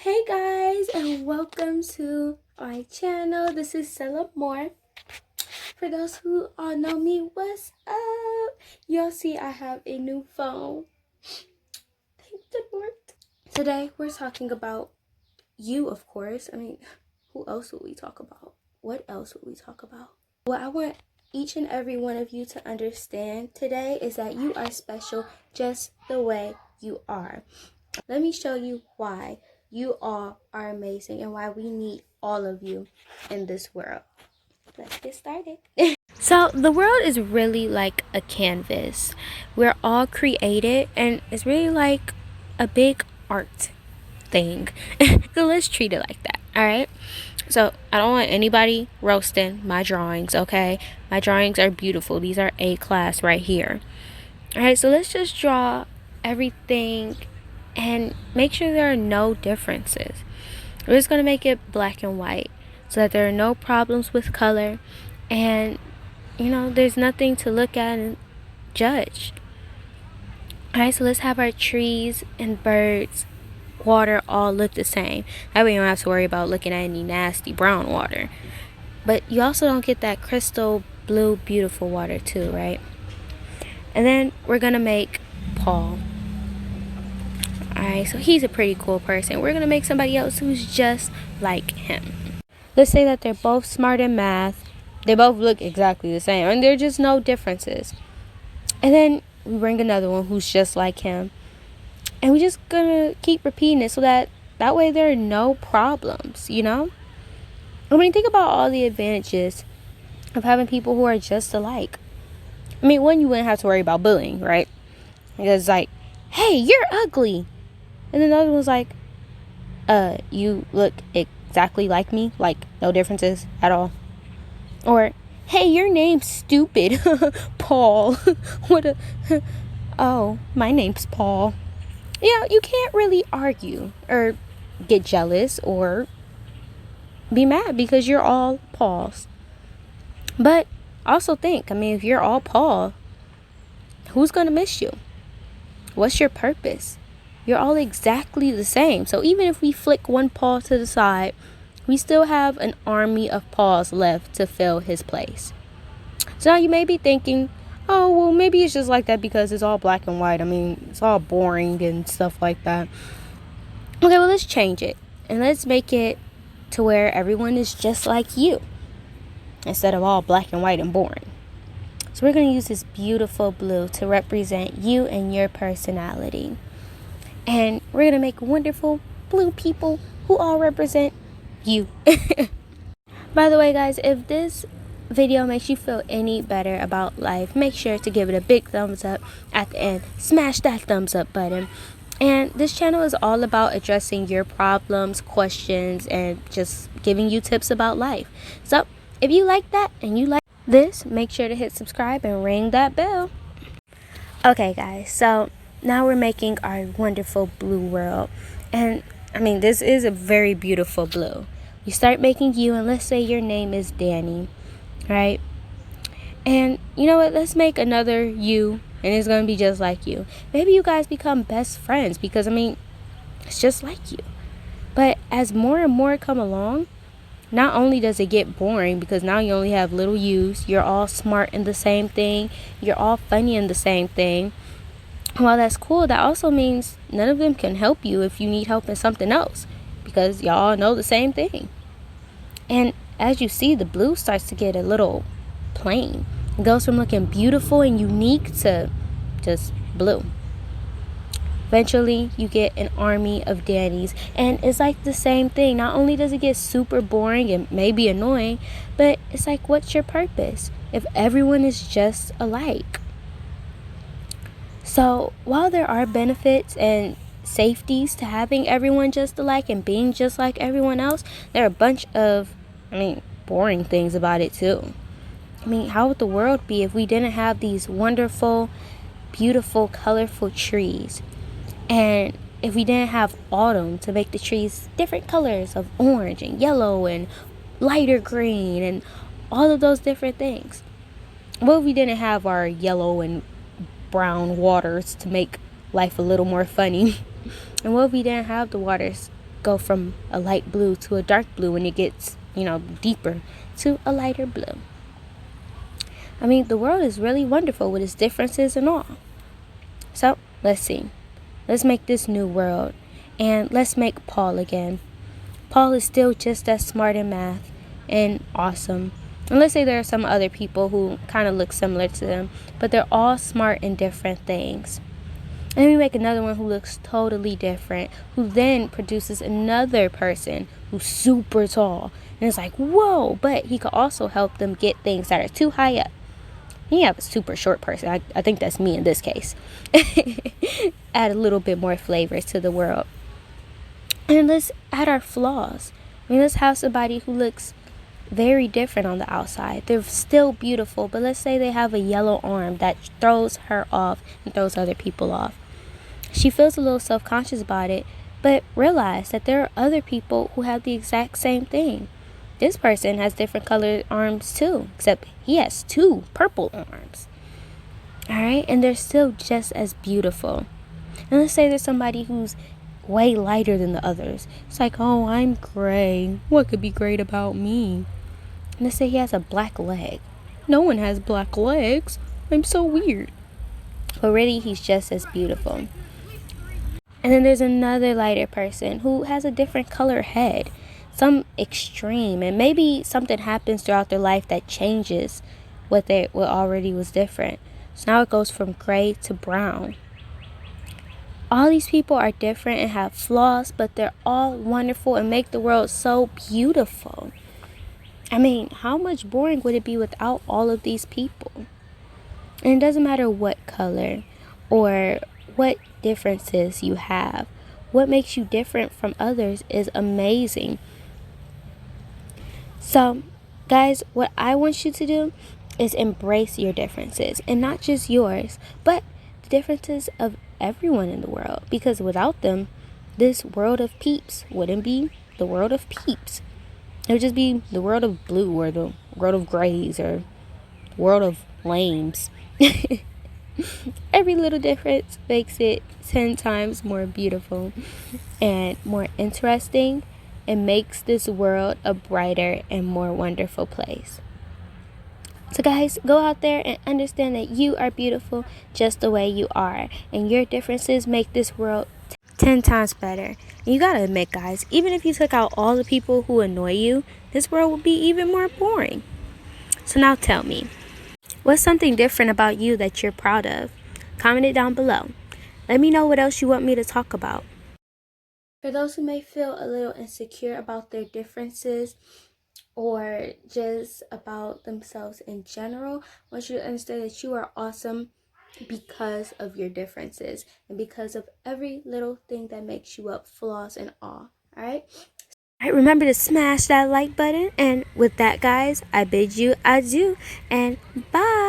Hey guys, and welcome to my channel. This is Cella. For those who all know me, what's up? Y'all see I have a new phone. Thank the Lord. Today we're talking about you, of course. Who else would we talk about? What else would we talk about? What I want each and every one of you to understand today is that you are special just the way you are. Let me show you why you all are amazing and why we need all of you in this world. Let's get started. So the world is really like a canvas. We're all created and it's really like a big art thing. So let's treat it like that, all right? So I don't want anybody roasting my drawings, okay? My drawings are beautiful. These are A class right here. All right, so let's just draw everything and make sure there are no differences. We're just going to make it black and white so that there are no problems with color and, there's nothing to look at and judge. All right, so let's have our trees and birds, water all look the same. That way you don't have to worry about looking at any nasty brown water. But you also don't get that crystal blue, beautiful water too, right? And then we're going to make Paul. Alright, so he's a pretty cool person. We're going to make somebody else who's just like him. Let's say that they're both smart in math. They both look exactly the same. And there are just no differences. And then we bring another one who's just like him. And we're just going to keep repeating it so that way there are no problems, think about all the advantages of having people who are just alike. One, you wouldn't have to worry about bullying, right? Because it's like, hey, you're ugly. And then the other one's like, you look exactly like me. Like, no differences at all. Or, hey, your name's stupid. Paul. Oh, my name's Paul. You can't really argue or get jealous or be mad because you're all Pauls. But also think, if you're all Paul, who's going to miss you? What's your purpose? You're all exactly the same. So even if we flick one Paul to the side, we still have an army of Pauls left to fill his place. So now you may be thinking, oh, well, maybe it's just like that because it's all black and white. It's all boring and stuff like that. Okay, well, let's change it. And let's make it to where everyone is just like you instead of all black and white and boring. So we're going to use this beautiful blue to represent you and your personality. And we're going to make wonderful blue people who all represent you. By the way, guys, if this video makes you feel any better about life, make sure to give it a big thumbs up at the end. Smash that thumbs up button. And this channel is all about addressing your problems, questions, and just giving you tips about life. So if you like that and you like this, make sure to hit subscribe and ring that bell. Okay, guys, so now we're making our wonderful blue world. And this is a very beautiful blue. You start making you, and let's say your name is Danny, right? And you know what? Let's make another you, and it's going to be just like you. Maybe you guys become best friends because, it's just like you. But as more and more come along, not only does it get boring because now you only have little yous, you're all smart in the same thing, you're all funny in the same thing. While that's cool, that also means none of them can help you if you need help in something else because y'all know the same thing. And as you see, the blue starts to get a little plain. It goes from looking beautiful and unique to just blue. Eventually, you get an army of Dannys, and it's like the same thing. Not only does it get super boring and maybe annoying, but it's like, what's your purpose if everyone is just alike? So while there are benefits and safeties to having everyone just alike and being just like everyone else, there are a bunch of, boring things about it too. How would the world be if we didn't have these wonderful, beautiful, colorful trees? And if we didn't have autumn to make the trees different colors of orange and yellow and lighter green and all of those different things? What if we didn't have our yellow and brown waters to make life a little more funny? And what if we didn't have the waters go from a light blue to a dark blue when it gets, deeper to a lighter blue. I mean, the world is really wonderful with its differences and all. So, let's see. Let's make this new world. And let's make Paul again. Paul is still just as smart in math and awesome. And let's say there are some other people who kind of look similar to them, but they're all smart in different things. And we make another one who looks totally different, who then produces another person who's super tall. And it's like, whoa, but he could also help them get things that are too high up. You have a super short person. I think that's me in this case. Add a little bit more flavor to the world. And let's add our flaws. I mean, let's have somebody who looks very different on the outside. They're still beautiful, but let's say they have a yellow arm that throws her off and throws other people off. She feels a little self-conscious about it, but realize that there are other people who have the exact same thing. This person has different colored arms too, except he has 2 purple arms. Alright, and they're still just as beautiful. And let's say there's somebody who's way lighter than the others. It's like, oh, I'm gray. What could be great about me? And let's say he has a black leg. No one has black legs. I'm so weird. But really, he's just as beautiful. And then there's another lighter person who has a different color head. Some extreme, and maybe something happens throughout their life that changes what already was different. So now it goes from gray to brown. All these people are different and have flaws, but they're all wonderful and make the world so beautiful. I mean, how much boring would it be without all of these people? And it doesn't matter what color or what differences you have. What makes you different from others is amazing. So, guys, what I want you to do is embrace your differences, and not just yours, but the differences of everyone in the world, because without them, this world of peeps wouldn't be the world of peeps. It would just be the world of blue, or the world of grays, or the world of lames. Every little difference makes it 10 times more beautiful and more interesting, and makes this world a brighter and more wonderful place. So guys, go out there and understand that you are beautiful just the way you are, and your differences make this world 10 times better. And you gotta admit, guys, even if you took out all the people who annoy you, this world would be even more boring. So now tell me, what's something different about you that you're proud of? Comment it down below. Let me know what else you want me to talk about. For those who may feel a little insecure about their differences or just about themselves in general, I want you to understand that you are awesome because of your differences and because of every little thing that makes you up, flaws and all. Alright, remember to smash that like button. And with that, guys, I bid you adieu and bye.